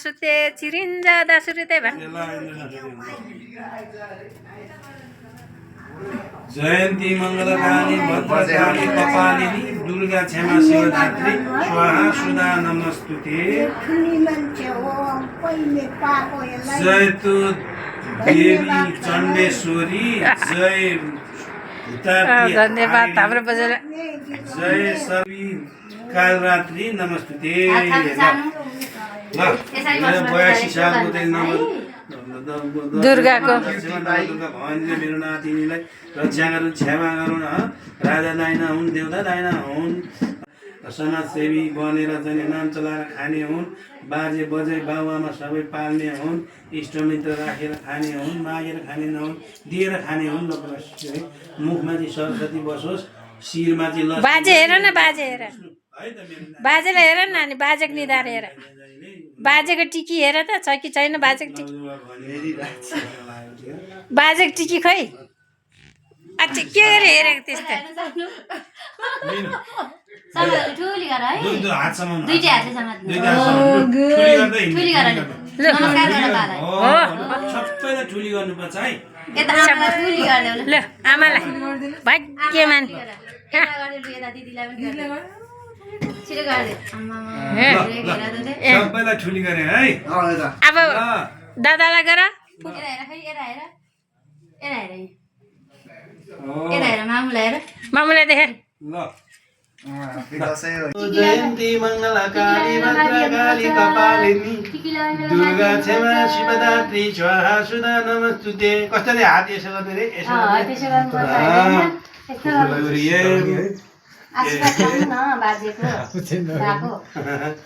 सुते चिरिन्जा दासुरुते भन् जयन्ती मङ्गलकाली भद्रकाली कपालिनी दुर्गा क्षमा शिवधात्री स्वाहा सुधा नमस्तुते जय तु देवी चण्डेश्वरी जय धन्यवाद हाम्रो बजार जय सवी कालरात्रि नमस्तुते। 82 सालको दुर्गाको भवानीले मेरो नातिनीलाई रक्षा गरून् क्षमा गरून् राजा दाइना हुन् देउता दाइना हुन् समाजसेवी बनेर चाहिँ नाम चलाएर खाने हुन् बाजे बजै बाबुआमा सबै पाल्ने हुन् इष्टमित्र राखेर खाने हुन् मागेर खाने नहुन् दिएर खाने हुन् मुखमा चाहिँ सरस्वती बसोस् शिरमा चाहिँ बाजे हेर न बाजे हेर बाजेलाई हेर न नानी बाजेको निधार हेर बाजेको टिकी हेर त छ कि छैन बाजेको टिकी बाजेको टिकी खै अच्छा के गरे हेरेको त्यस्तो ल आमालाई भाग्यमान सबैलाई ठुली गरे है अब दादालाई गर मामुलाई देखेर जयन्ती मङ्गलकाली भद्रकाली कपालिनी दुर्गा क्षमा शिवधात्री स्वाहा सुधा नमस्तुते। कसरी हात यसो गर्ने रे यसो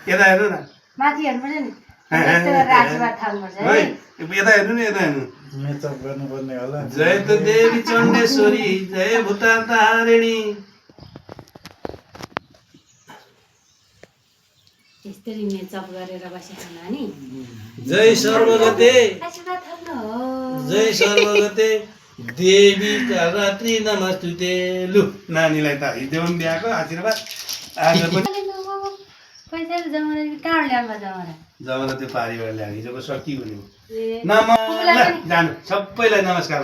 यता हेर्नु न यता हेर्नु नि यता हेर्नु जय त देवी चण्डेश्वरी जय भूतारिणी जय सर्वगते जय सर्वगते देवी कालरात्रि नमस्तुते। लु नानीलाई त हिजो पनि दिएको आशीर्वाद आज पनि जमाना त्यो पारिबाट ल्याएको हिजोको सकियो नि जानु सबैलाई नमस्कार।